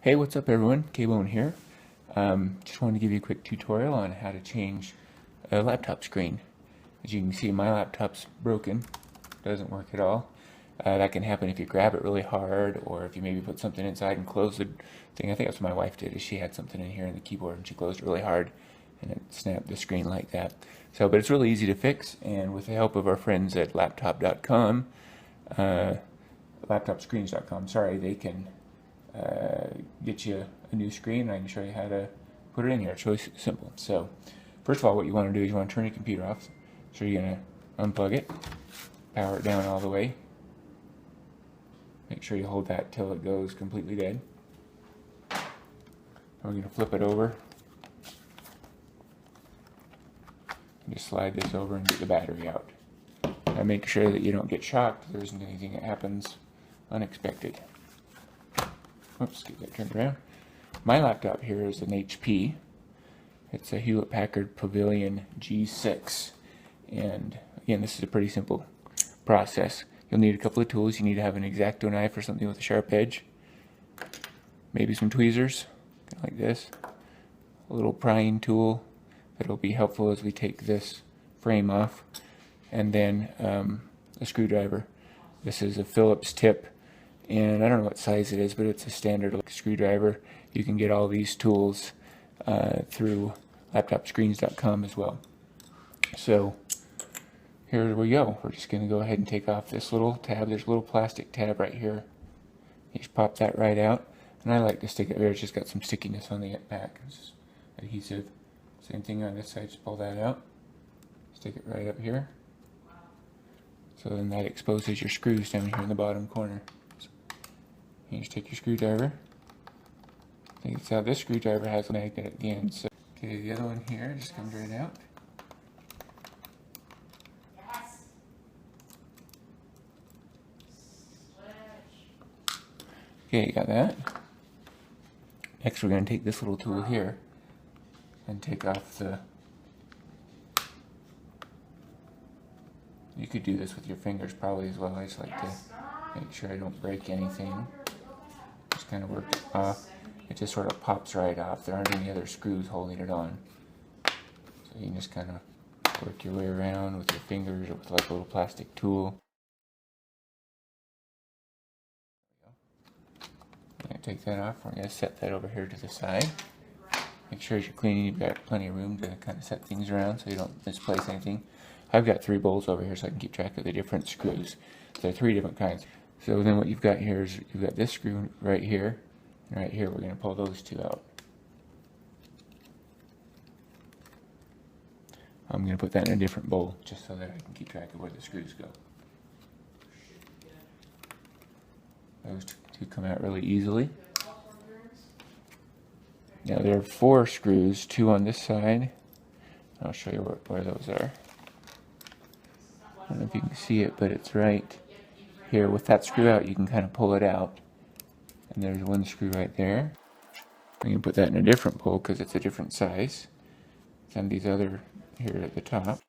Hey, what's up everyone? K-Bone here. Just wanted to give you a quick tutorial on how to change a laptop screen. As you can see, my laptop's broken. Doesn't work at all. That can happen if you grab it really hard, or if you maybe put something inside and close the thing. I think that's what my wife did, is she had something in here in the keyboard and she closed it really hard and it snapped the screen like that. But it's really easy to fix, and with the help of our friends at laptop.com, laptopscreens.com, sorry, they can get you a new screen, and I can show you how to put it in here. It's really simple. So first of all, what you want to do is you want to turn your computer off. So you're going to unplug it, power it down all the way. Make sure you hold that till it goes completely dead. We're going to flip it over. Just slide this over and get the battery out. Now make sure that you don't get shocked. There isn't anything that happens unexpected. Oops, get that turned around. My laptop here is an HP. It's a Hewlett Packard Pavilion G6. And again, this is a pretty simple process. You'll need a couple of tools. You need to have an X-Acto knife or something with a sharp edge. Maybe some tweezers, like this. A little prying tool that'll be helpful as we take this frame off. And then a screwdriver. This is a Phillips tip, and I don't know what size it is, but it's a standard screwdriver. You can get all these tools through laptopscreens.com as well. So here we go. We're just going to go ahead and take off this little tab. There's a little plastic tab right here. You just pop that right out, and I like to stick it there. It's just got some stickiness on the back. It's just adhesive. Same thing on this side. Just pull that out. Stick it right up here. So then that exposes your screws down here in the bottom corner. So you just take your screwdriver. I think it's how this screwdriver has a magnet at the end. So okay, the other one here just comes right out. Okay, you got that. Next we're going to take this little tool here and take off the... You could do this with your fingers probably as well. I just like to make sure I don't break anything. Just kind of work it off. It just sort of pops right off. There aren't any other screws holding it on. So you can just kind of work your way around with your fingers or with like a little plastic tool. I'm going to take that off. We're going to set that over here to the side. Make sure as you're cleaning you've got plenty of room to kind of set things around so you don't misplace anything. I've got 3 bowls over here so I can keep track of the different screws. There are 3 different kinds. So then what you've got here is you've got this screw right here, and right here we're going to pull those 2 out. I'm going to put that in a different bowl just so that I can keep track of where the screws go. Those 2 come out really easily. Now there are 4 screws, 2 on this side. I'll show you where those are. I don't know if you can see it, but it's right here. With that screw out, you can kind of pull it out. And there's 1 screw right there. I'm going to put that in a different bowl because it's a different size than these other here at the top.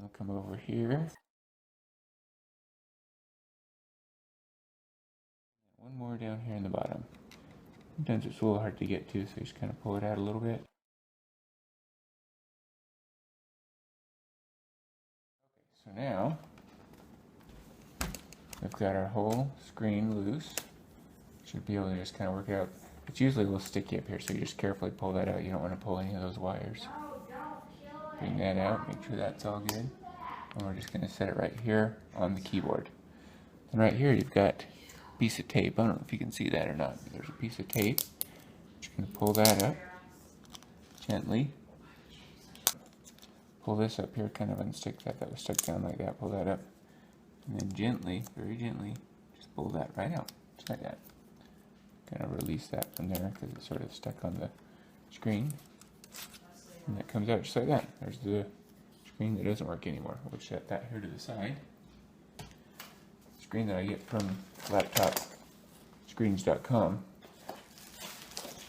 I'll come over here. 1 more down here in the bottom. Sometimes it's a little hard to get to, so you just kind of pull it out a little bit. So now, we've got our whole screen loose. Should be able to just kind of work it out. It's usually a little sticky up here, so you just carefully pull that out. You don't want to pull any of those wires. Bring that out, make sure that's all good. And we're just going to set it right here on the keyboard. And right here you've got a piece of tape. I don't know if you can see that or not, but there's a piece of tape. Just going to pull that up gently. Pull this up here, kind of unstick that was stuck down like that, pull that up, and then gently, very gently, just pull that right out, just like that. Kind of release that from there because it's sort of stuck on the screen, and that comes out just like that. There's the screen that doesn't work anymore. We'll set that here to the side. Screen that I get from laptopscreens.com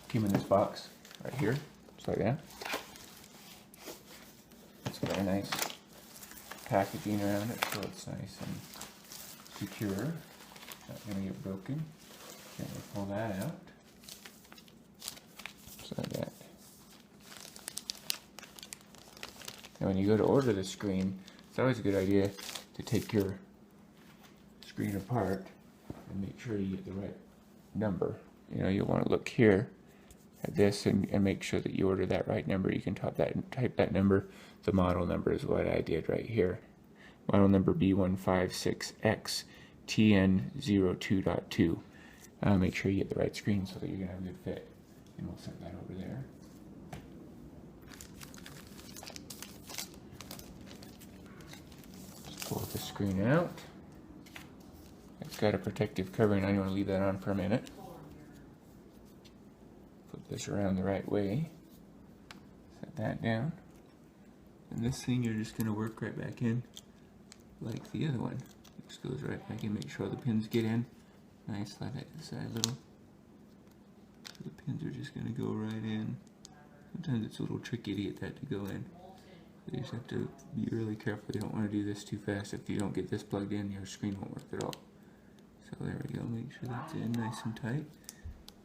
came in this box right here, just like that. Got a nice packaging around it, so it's nice and secure. Not going to get broken. Then we'll pull that out. Just like that. Now when you go to order the screen, it's always a good idea to take your screen apart and make sure you get the right number. You know, you'll want to look here at this and make sure that you order that right number. You can type that number. The model number is what I did right here. Model number B156X TN02.2. Make sure you get the right screen so that you're going to have a good fit. And we'll set that over there. Just pull the screen out. It's got a protective covering. I want to leave that on for a minute. Flip this around the right way. Set that down. And this thing you're just going to work right back in like the other one. It just goes right back in. Make sure all the pins get in. Nice, slide that to the side a little. So the pins are just going to go right in. Sometimes it's a little tricky to get that to go in. So you just have to be really careful. You don't want to do this too fast. If you don't get this plugged in, your screen won't work at all. So there we go. Make sure that's in nice and tight.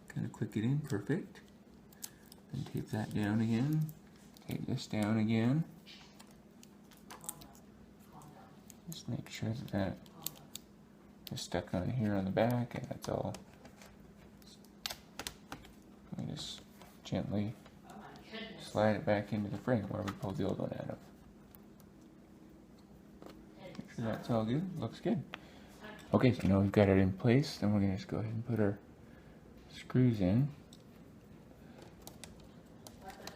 Kind of click it in. Perfect. Then tape that down again. Tape this down again. Just make sure that that is stuck on here on the back, and that's all. We just gently slide it back into the frame where we pulled the old one out of. Make sure that's all good. Looks good. Okay, so now we've got it in place. Then we're going to just go ahead and put our screws in.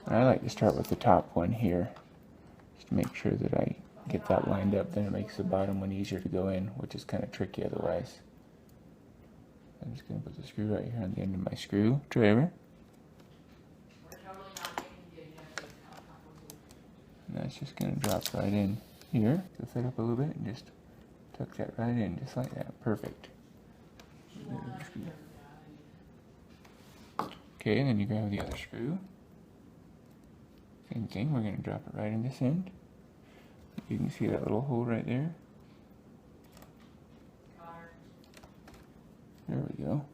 And I like to start with the top one here, just to make sure that I get that lined up. Then it makes the bottom one easier to go in, which is kind of tricky otherwise. I'm just going to put the screw right here on the end of my screwdriver. And that's just going to drop right in here. Lift it up a little bit and just tuck that right in, just like that. Perfect. Okay, and then you grab the other screw. Same thing, we're going to drop it right in this end. You can see that little hole right there. There we go.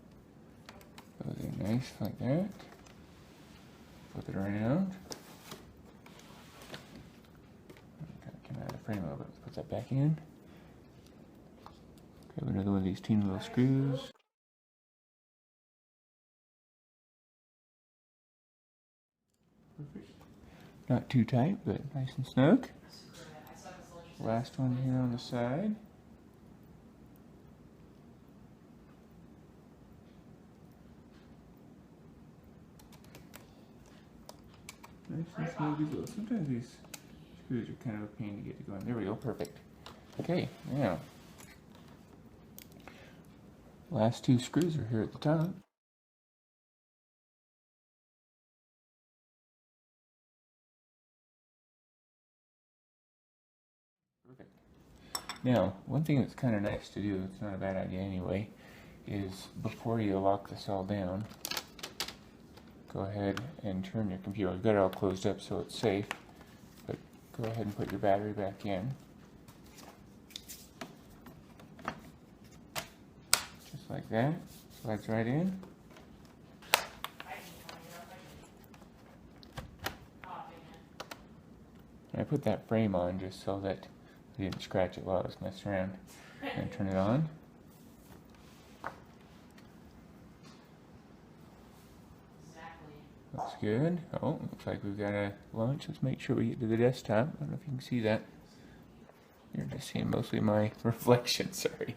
Goes in nice like that. Flip it around. Kind of came out of the frame a little bit. Put that back in. Grab another one of these teeny little screws. Perfect. Not too tight, but nice and snug. Last one here on the side. Nice and snug as well. Sometimes these screws are kind of a pain to get to go in. There we go, perfect. Okay, now, last two screws are here at the top. Perfect. Now, one thing that's kind of nice to do, it's not a bad idea anyway, is before you lock this all down, go ahead and turn your computer. We've got it all closed up so it's safe, but go ahead and put your battery back in. Just like that. Slides right in. And I put that frame on just so that I didn't scratch it while I was messing around. And turn it on. Looks good. Oh, looks like we've got a launch. Let's make sure we get to the desktop. I don't know if you can see that. You're just seeing mostly my reflection, sorry.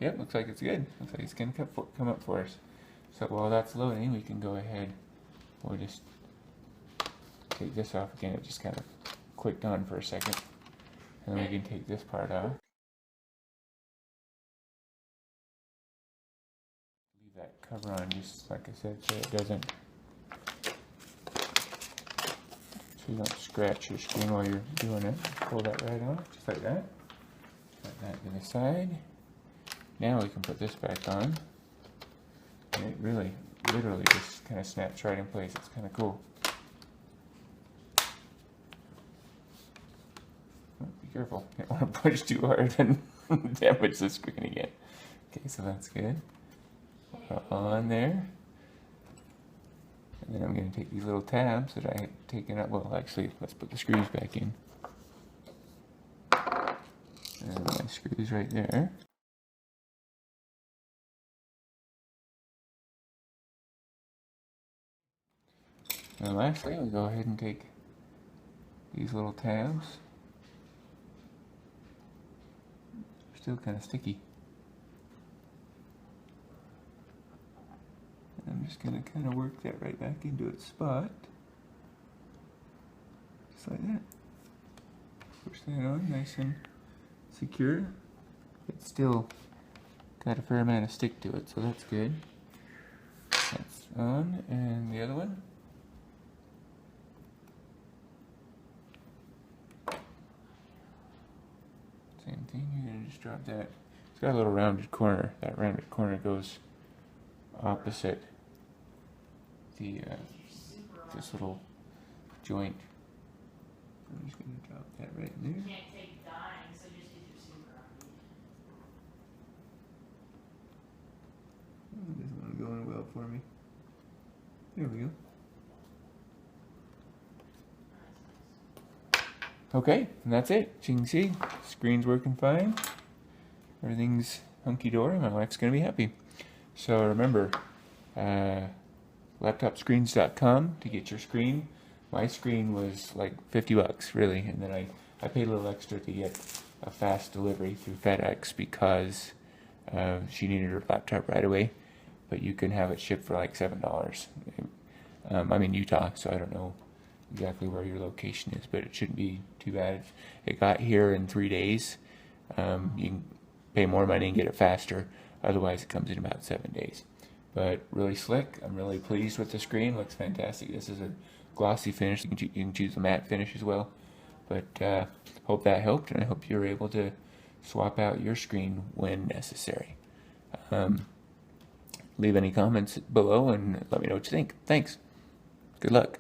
Yep, looks like it's good. Looks like it's going to come up for us. So while that's loading, we can go ahead. We'll just take this off again. It just kind of clicked on for a second. And then we can take this part off. Leave that cover on just like I said so it doesn't, so you don't scratch your screen while you're doing it. Pull that right off, just like that. Put that to the side. Now we can put this back on. And it really, literally just kind of snaps right in place. It's kind of cool. Oh, be careful. You don't want to push too hard and damage the screen again. Okay, so that's good. On there. And then I'm going to take these little tabs that I had taken out. Well, actually, let's put the screws back in. And my screws right there. And lastly, I'll go ahead and take these little tabs. They're still kind of sticky. And I'm just going to kind of work that right back into its spot. Just like that. Push that on nice and secure. It's still got a fair amount of stick to it, so that's good. That's on, and the other one. Same thing, you're going to just drop that. It's got a little rounded corner. That rounded corner goes opposite the this little joint. I'm just going to drop that right in there. Can't take dying, so just use your super on Oh, it doesn't want to go in well for me. There we go. Okay, and that's it. As you can see, screen's working fine. Everything's hunky-dory. My wife's going to be happy. So remember, laptopscreens.com to get your screen. My screen was like 50 bucks, really. And then I paid a little extra to get a fast delivery through FedEx because she needed her laptop right away. But you can have it shipped for like $7. I'm in Utah, so I don't know exactly where your location is, but it shouldn't be too bad. It got here in 3 days. You can pay more money and get it faster. Otherwise, it comes in about 7 days. But really slick. I'm really pleased with the screen. Looks fantastic. This is a glossy finish. You can choose a matte finish as well. But hope that helped, and I hope you're able to swap out your screen when necessary. Leave any comments below and let me know what you think. Thanks. Good luck.